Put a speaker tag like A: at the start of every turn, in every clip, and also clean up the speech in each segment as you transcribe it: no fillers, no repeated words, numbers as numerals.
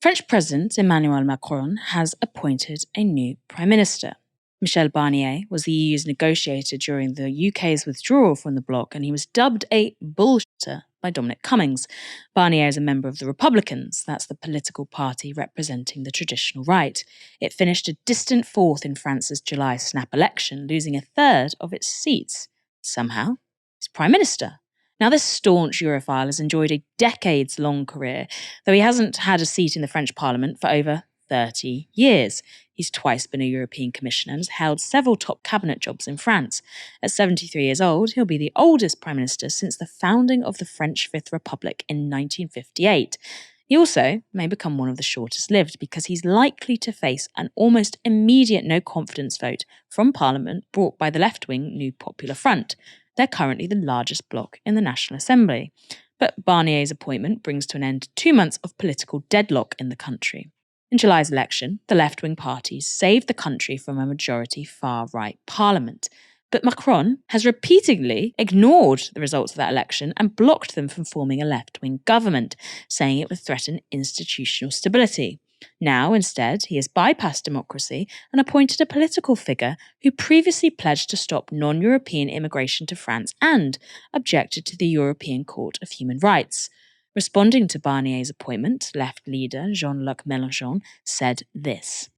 A: French President Emmanuel Macron has appointed a new Prime Minister. Michel Barnier was the EU's negotiator during the UK's withdrawal from the bloc, and he was dubbed a bullshitter by Dominic Cummings. Barnier is a member of the Republicans, that's the political party representing the traditional right. It finished a distant fourth in France's July snap election, losing a third of its seats. Somehow, he's Prime Minister. Now, this staunch Europhile has enjoyed a decades-long career, though he hasn't had a seat in the French Parliament for over 30 years. He's twice been a European Commissioner and has held several top cabinet jobs in France. At 73 years old, he'll be the oldest Prime Minister since the founding of the French Fifth Republic in 1958. He also may become one of the shortest lived because he's likely to face an almost immediate no-confidence vote from Parliament brought by the left-wing New Popular Front. They're currently the largest bloc in the National Assembly. But Barnier's appointment brings to an end 2 months of political deadlock in the country. In July's election, the left-wing parties saved the country from a majority far-right parliament. But Macron has repeatedly ignored the results of that election and blocked them from forming a left-wing government, saying it would threaten institutional stability. Now, instead, he has bypassed democracy and appointed a political figure who previously pledged to stop non-European immigration to France and objected to the European Court of Human Rights. Responding to Barnier's appointment, left leader Jean-Luc Mélenchon said this: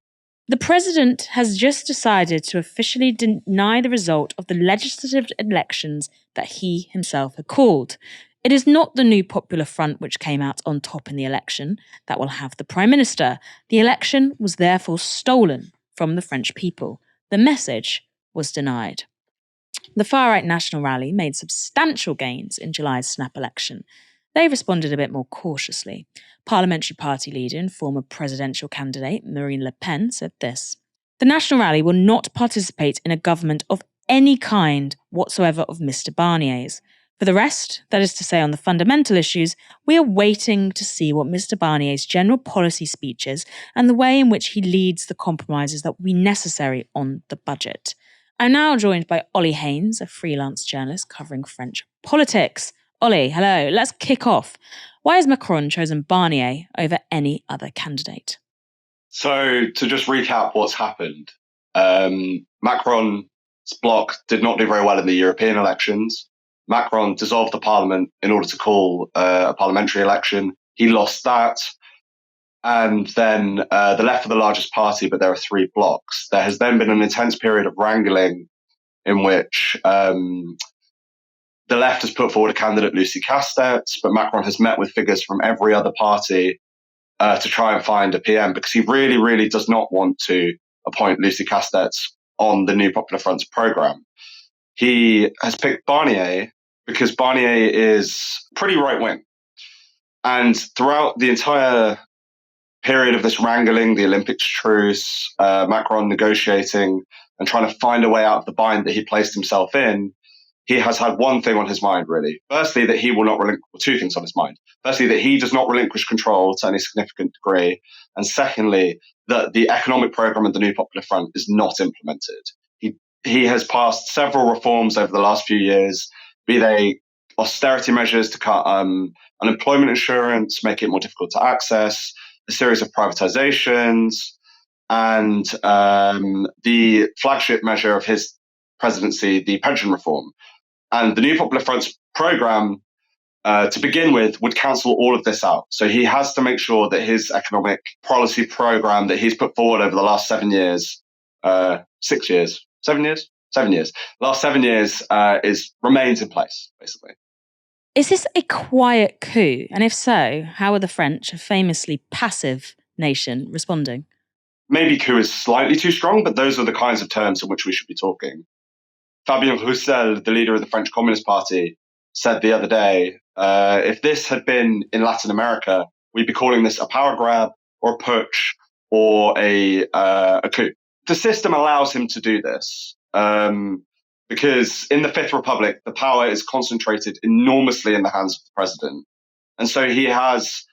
A: "The president has just decided to officially deny the result of the legislative elections that he himself had called. It is not the New Popular Front which came out on top in the election that will have the Prime Minister. The election was therefore stolen from the French people. The message was denied." The far-right National Rally made substantial gains in July's snap election. They responded a bit more cautiously. Parliamentary Party leader and former presidential candidate Marine Le Pen said this: "The National Rally will not participate in a government of any kind whatsoever of Mr. Barnier's. For the rest, that is to say on the fundamental issues, we are waiting to see what Mr. Barnier's general policy speeches and the way in which he leads the compromises that will be necessary on the budget." I'm now joined by Ollie Haynes, a freelance journalist covering French politics. Ollie, hello. Let's kick off. Why has Macron chosen Barnier over any other candidate?
B: So, to just recap what's happened, Macron's bloc did not do very well in the European elections. Macron dissolved the parliament in order to call a parliamentary election. He lost that. And then the left are the largest party, but there are three blocs. There has then been an intense period of wrangling in which the left has put forward a candidate, Lucie Castex, but Macron has met with figures from every other party to try and find a PM, because he really, really does not want to appoint Lucie Castex on the New Popular Front's programme. He has picked Barnier because Barnier is pretty right-wing. And throughout the entire period of this wrangling, the Olympics truce, Macron negotiating and trying to find a way out of the bind that he placed himself in, he has had one thing on his mind, really. Firstly, that he will not relinquish, two things on his mind. Firstly, that he does not relinquish control to any significant degree. And secondly, that the economic programme of the New Popular Front is not implemented. He has passed several reforms over the last few years, be they austerity measures to cut unemployment insurance, make it more difficult to access, a series of privatizations, and the flagship measure of his presidency, the pension reform. And the New Popular Front's programme, to begin with, would cancel all of this out. So he has to make sure that his economic policy programme that he's put forward over the last 7 years, 6 years, 7 years? 7 years. Last 7 years remains in place, basically.
A: Is this a quiet coup? And if so, how are the French, a famously passive nation, responding?
B: Maybe coup is slightly too strong, but those are the kinds of terms in which we should be talking. Fabien Roussel, the leader of the French Communist Party, said the other day, if this had been in Latin America, we'd be calling this a power grab or a putsch or a coup. The system allows him to do this because in the Fifth Republic, the power is concentrated enormously in the hands of the president. And so he has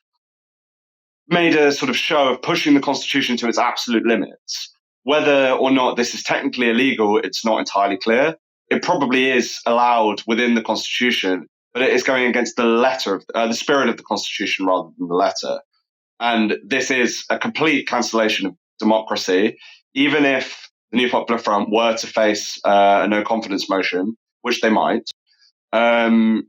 B: made a sort of show of pushing the constitution to its absolute limits. Whether or not this is technically illegal, it's not entirely clear. It probably is allowed within the constitution, but it is going against the letter of the spirit of the constitution rather than the letter. And this is a complete cancellation of democracy. Even if the New Popular Front were to face a no confidence motion, which they might, um,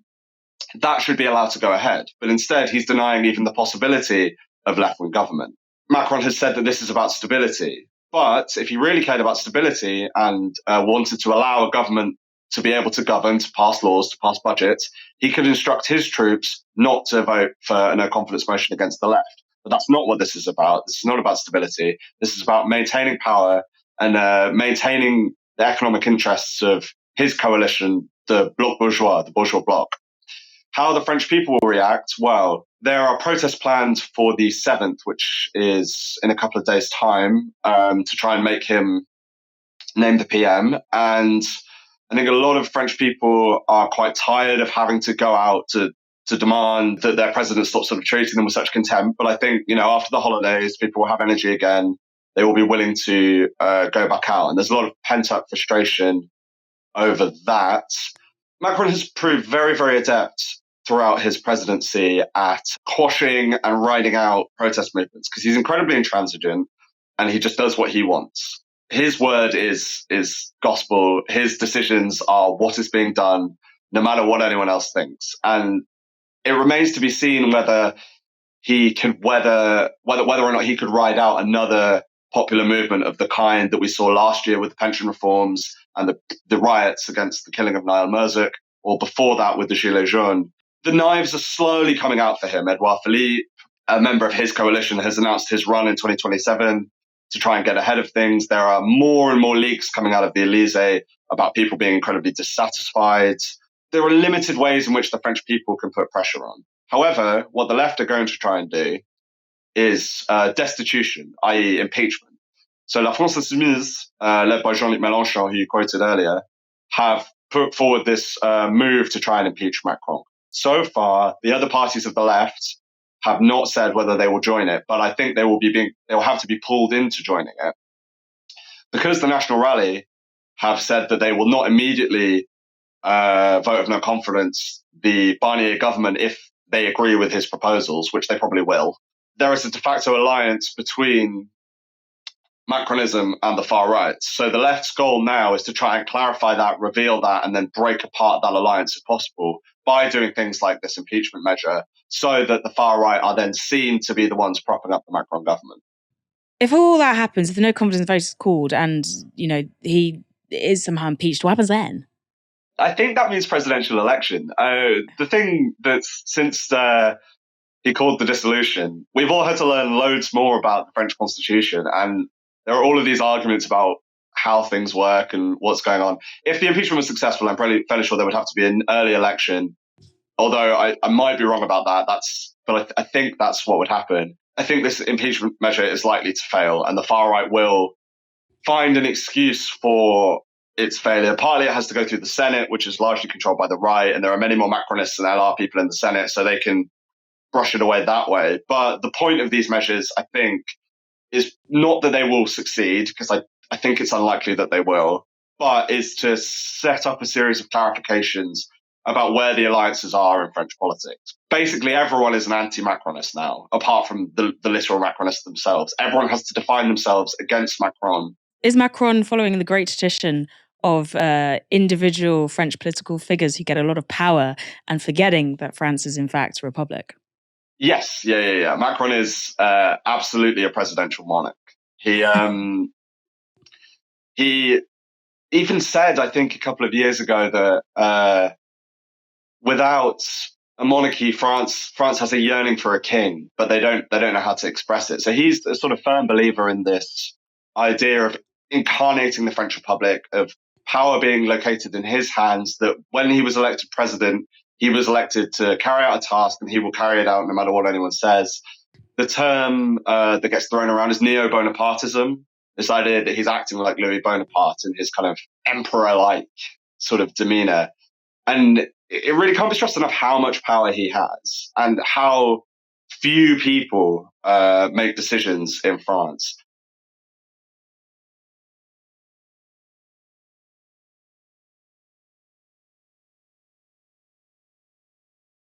B: that should be allowed to go ahead. But instead, he's denying even the possibility of left wing government. Macron has said that this is about stability. But if he really cared about stability and wanted to allow a government to be able to govern, to pass laws, to pass budgets, he could instruct his troops not to vote for a no confidence motion against the left. But that's not what this is about. This is not about stability. This is about maintaining power and maintaining the economic interests of his coalition, the Bloc Bourgeois, the Bourgeois Bloc. How the French people will react? Well, there are protests planned for the 7th, which is in a couple of days' time, to try and make him named the PM. And I think a lot of French people are quite tired of having to go out to demand that their president stop sort of treating them with such contempt. But I think, after the holidays, people will have energy again. They will be willing to go back out. And there's a lot of pent-up frustration over that. Macron has proved very, very adept throughout his presidency at quashing and riding out protest movements because he's incredibly intransigent and he just does what he wants. His word is gospel. His decisions are what is being done, no matter what anyone else thinks. And it remains to be seen whether he could whether or not he could ride out another popular movement of the kind that we saw last year with the pension reforms and the riots against the killing of Niall Merzouk, or before that with the Gilets jaunes. The knives are slowly coming out for him. Edouard Philippe, a member of his coalition, has announced his run in 2027 to try and get ahead of things. There are more and more leaks coming out of the Elysee about people being incredibly dissatisfied. There are limited ways in which the French people can put pressure on. However, what the left are going to try and do is destitution, i.e. impeachment. So La France Insoumise, led by Jean-Luc Mélenchon, who you quoted earlier, have put forward this move to try and impeach Macron. So far, the other parties of the left have not said whether they will join it, but I think they will have to be pulled into joining it. Because the National Rally have said that they will not immediately vote of no confidence the Barnier government if they agree with his proposals, which they probably will. There is a de facto alliance between Macronism and the far right. So the left's goal now is to try and clarify that, reveal that, and then break apart that alliance if possible by doing things like this impeachment measure so that the far right are then seen to be the ones propping up the Macron government.
A: If all that happens, if the no confidence vote is called and, he is somehow impeached, what happens then?
B: I think that means presidential election. The thing that's since he called the dissolution, we've all had to learn loads more about the French Constitution, and there are all of these arguments about how things work and what's going on. If the impeachment was successful, I'm fairly sure there would have to be an early election, although I might be wrong about that. But I think that's what would happen. I think this impeachment measure is likely to fail, and the far right will find an excuse for its failure. Partly it has to go through the Senate, which is largely controlled by the right, and there are many more Macronists and LR people in the Senate, so they can brush it away that way. But the point of these measures, I think, is not that they will succeed, because I think it's unlikely that they will, but is to set up a series of clarifications about where the alliances are in French politics. Basically, everyone is an anti-Macronist now, apart from the literal Macronists themselves. Everyone has to define themselves against Macron.
A: Is Macron following the great tradition of individual French political figures who get a lot of power and forgetting that France is in fact a republic?
B: Yes, yeah. Macron is absolutely a presidential monarch. He even said, I think, a couple of years ago that without a monarchy, France has a yearning for a king, but they don't know how to express it. So he's a sort of firm believer in this idea of incarnating the French Republic, of power being located in his hands, that when he was elected president, he was elected to carry out a task and he will carry it out no matter what anyone says. The term that gets thrown around is neo-Bonapartism, this idea that he's acting like Louis Bonaparte in his kind of emperor-like sort of demeanor. And it really can't be stressed enough how much power he has and how few people make decisions in France.